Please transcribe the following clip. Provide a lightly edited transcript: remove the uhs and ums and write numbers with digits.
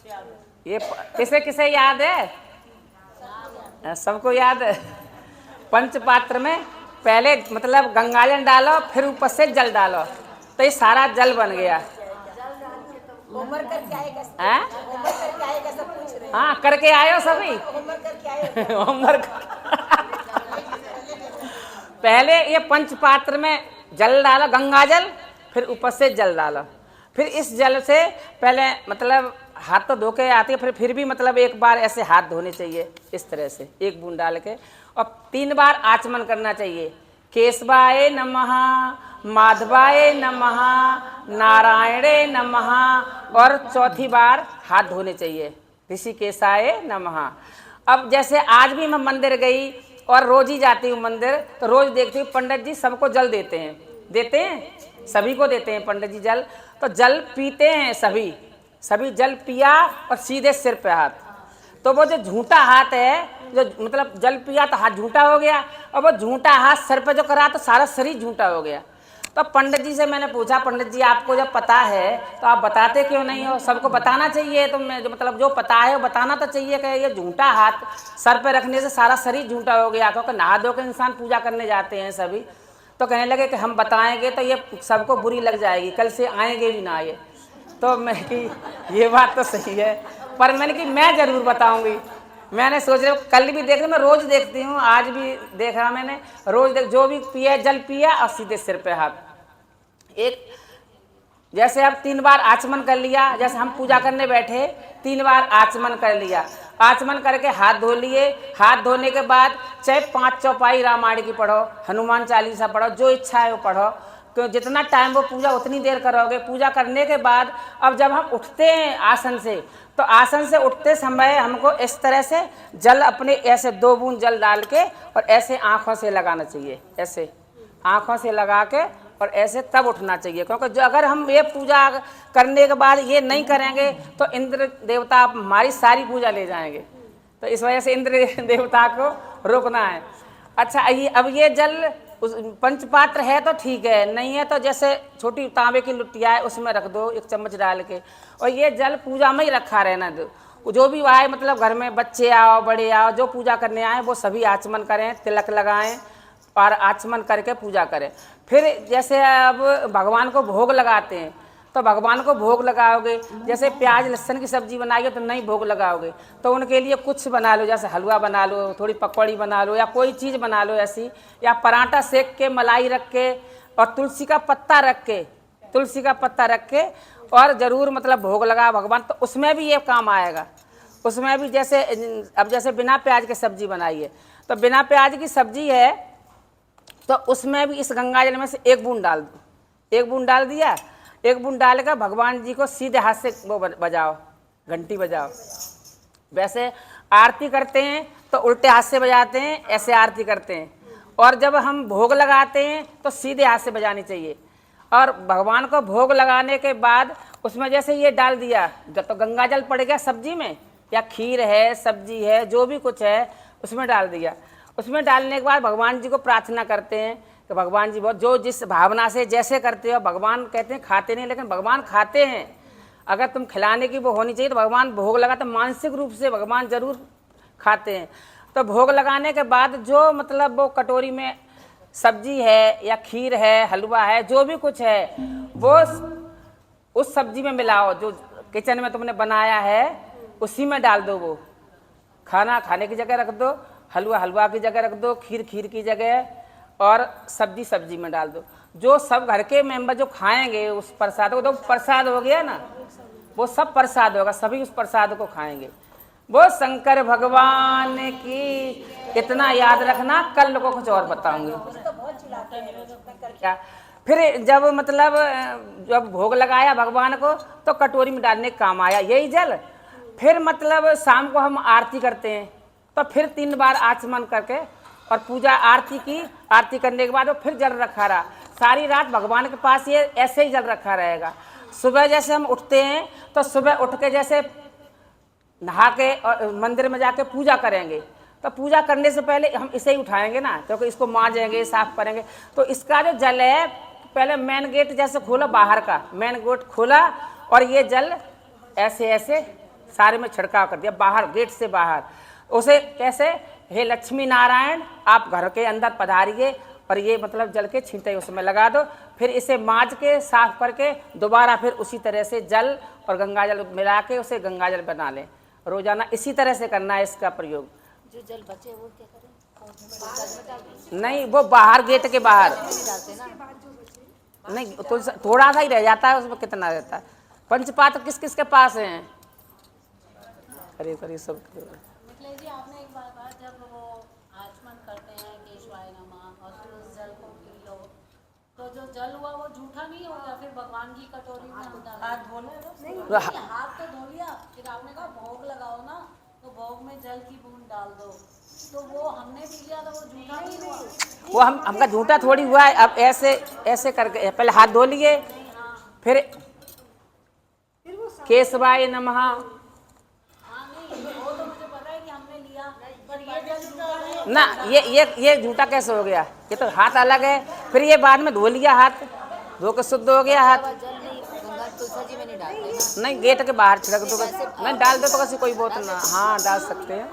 ये किसे किसे याद है? सबको याद है। पंचपात्र में पहले मतलब गंगाजल डालो, फिर ऊपर से जल डालो, तो ये सारा जल बन गया। हाँ, करके आयो सभी होमवर्क। पहले ये पंचपात्र में जल डालो, गंगाजल, फिर ऊपर से जल डालो, फिर इस जल से पहले मतलब हाथ तो धो के आती है, फिर भी मतलब एक बार ऐसे हाथ धोने चाहिए इस तरह से एक बूंद डाल के, और 3 बार आचमन करना चाहिए। केशवाय नमः, माधवाय नमः, नारायणे नमः, और चौथी बार हाथ धोने चाहिए, ऋषिकेशाय नमः। अब जैसे आज भी मैं मंदिर गई और रोज ही जाती हूँ मंदिर, तो रोज देखती हूँ पंडित जी सबको जल देते हैं, सभी को देते हैं पंडित जी जल, तो जल पीते हैं सभी जल पिया और सीधे सिर पे हाथ। तो वो जो झूठा हाथ है, जो मतलब जल पिया तो हाथ झूठा हो गया, और वो झूठा हाथ सर पे जो करा तो सारा शरीर झूठा हो गया। तो पंडित जी से मैंने पूछा, पंडित जी आपको जब पता है तो आप बताते क्यों नहीं हो? सबको बताना चाहिए, तो मैं मतलब जो पता है वो बताना तो चाहिए कि ये झूठा हाथ सर पे रखने से सारा शरीर झूठा हो गया, क्योंकि नहा धो के इंसान पूजा करने जाते हैं सभी। तो कहने लगे कि हम बताएंगे तो ये सबको बुरी लग जाएगी, कल से आएंगे भी ना ये। तो मैं कि ये बात तो सही है, पर मैंने कि मैं ज़रूर बताऊंगी। मैंने सोच रहा कल भी देख, मैं रोज़ देखती हूँ, आज भी देखा मैंने, रोज़ देख, जो भी पिया जल पिया और सीधे सिर पे हाथ। एक जैसे अब 3 बार आचमन कर लिया, जैसे हम पूजा करने बैठे 3 बार आचमन कर लिया, आचमन करके हाथ धो लिए। हाथ धोने के बाद चाहे 5 चौपाई रामायण की पढ़ो, हनुमान चालीसा पढ़ो, जो इच्छा है वो पढ़ो, तो जितना टाइम वो पूजा उतनी देर करोगे। पूजा करने के बाद अब जब हम उठते हैं आसन से, तो आसन से उठते समय हमको इस तरह से जल अपने ऐसे 2 बूंद जल डाल के और ऐसे आँखों से लगाना चाहिए, ऐसे आँखों से लगा के और ऐसे तब उठना चाहिए। क्योंकि जो अगर हम ये पूजा करने के बाद ये नहीं करेंगे तो इंद्र देवता हमारी सारी पूजा ले जाएंगे, तो इस वजह से इंद्र देवता को रोकना है। अच्छा, अब ये जल उस पंचपात्र है तो ठीक है, नहीं है तो जैसे छोटी तांबे की लुटिया है उसमें रख दो 1 चम्मच डाल के, और ये जल पूजा में ही रखा रहना दो। जो भी आए मतलब घर में बच्चे आओ बड़े आओ जो पूजा करने आए वो सभी आचमन करें, तिलक लगाएं और आचमन करके पूजा करें। फिर जैसे अब भगवान को भोग लगाते हैं, तो भगवान को भोग लगाओगे, जैसे प्याज लहसुन की सब्जी बनाओगे तो नहीं भोग लगाओगे, तो उनके लिए कुछ बना लो, जैसे हलवा बना लो, थोड़ी पकौड़ी बना लो, या कोई चीज़ बना लो ऐसी, या पराठा सेक के मलाई रख के और तुलसी का पत्ता रख के और ज़रूर मतलब भोग लगा भगवान, तो उसमें भी ये काम आएगा। उसमें भी जैसे अब जैसे बिना प्याज की सब्जी बनाइए, तो बिना प्याज की सब्जी है तो उसमें भी इस गंगाजल में से 1 बूंद डाल दो, 1 बूंद डाल दिया, 1 बूंद डाल कर भगवान जी को सीधे हाथ से वो बजाओ, घंटी बजाओ। वैसे आरती करते हैं तो उल्टे हाथ से बजाते हैं, ऐसे आरती करते हैं, और जब हम भोग लगाते हैं तो सीधे हाथ से बजानी चाहिए। और भगवान को भोग लगाने के बाद उसमें जैसे ये डाल दिया, तो गंगा जल पड़ गया सब्जी में, या खीर है, सब्जी है, जो भी कुछ है उसमें डाल दिया। उसमें डालने के बाद भगवान जी को प्रार्थना करते हैं कि भगवान जी बहुत जो जिस भावना से जैसे करते हो, भगवान कहते हैं खाते नहीं, लेकिन भगवान खाते हैं। अगर तुम खिलाने की वो होनी चाहिए तो भगवान भोग लगा, तो मानसिक रूप से भगवान जरूर खाते हैं। तो भोग लगाने के बाद जो मतलब वो कटोरी में सब्जी है या खीर है, हलवा है, जो भी कुछ है वो उस सब्जी में मिलाओ, जो किचन में तुमने बनाया है उसी में डाल दो। वो खाना खाने की जगह रख दो, हलवा की जगह रख दो, खीर की जगह, और सब्जी में डाल दो। जो सब घर के मेंबर जो खाएंगे उस प्रसाद को, तो प्रसाद हो गया ना, वो सब प्रसाद होगा, सभी उस प्रसाद को खाएंगे। वो शंकर भगवान की, इतना याद रखना, कल को कुछ और बताऊंगी। क्या फिर जब मतलब जब भोग लगाया भगवान को तो कटोरी में डालने का काम आया यही जल। फिर मतलब शाम को हम आरती करते हैं, तो फिर 3 बार आचमन करके और पूजा आरती की। आरती करने के बाद वो फिर जल रखा रहा, सारी रात भगवान के पास ये ऐसे ही जल रखा रहेगा। सुबह जैसे हम उठते हैं तो सुबह उठ के जैसे नहा के और मंदिर में जाके पूजा करेंगे, तो पूजा करने से पहले हम इसे ही उठाएंगे ना, क्योंकि इसको मांजेंगे, साफ करेंगे। तो इसका जो जल है, पहले मेन गेट जैसे खोला, बाहर का मेन गेट खोला और ये जल ऐसे ऐसे सारे में छिड़काव कर दिया, बाहर गेट से बाहर। उसे कैसे, हे लक्ष्मी नारायण आप घर के अंदर पधारिए और ये मतलब जल के छींटे उसमें लगा दो। फिर इसे मांज के साफ करके दोबारा फिर उसी तरह से जल और गंगा जल मिला के उसे गंगा जल बना लें। रोजाना इसी तरह से करना है इसका प्रयोग। जो जल बचे वो क्या करें? नहीं, वो बाहर गेट के बाहर नहीं, तो थोड़ा सा ही रह जाता है उसमें, कितना रहता है। पंचपात्र किस किस के पास हैं? अरे करीब सब। मतलब जी आपने एक बात कहा, जब वो आचमन करते हैं केशवाय नमः और फिर उस जल को पी लो, तो जो जल हुआ वो झूठा नहीं हो गया? फिर भगवान की कटोरी में हम डाल हाथ धोने, हाथ तो धो लिया, फिर आपने कहा भोग लगाओ ना, तो भोग में जल की बूंद डाल दो, तो वो हमने पी लिया तो वो झूठा नहीं हुआ? वो हमका झूठा थोड़ी हुआ है। अब ऐसे ऐसे करके पहले हाथ धो लिए, फिर केशवाय नमः। हाँ नहीं, वो तो मुझे पता है कि हमने लिया, पर ये जल झूठा नहीं ना, ये झूठा कैसे हो गया? ये तो हाथ अलग है, फिर ये बाद में धो लिया, हाथ धो के शुद्ध हो गया हाथ। जल नहीं गंगा तुलसा जी में नहीं डालते ना? नहीं, गेट के बाहर छिड़क दो, नहीं डाल दो तो कैसे कोई बोतल ना, हाँ डाल सकते हैं।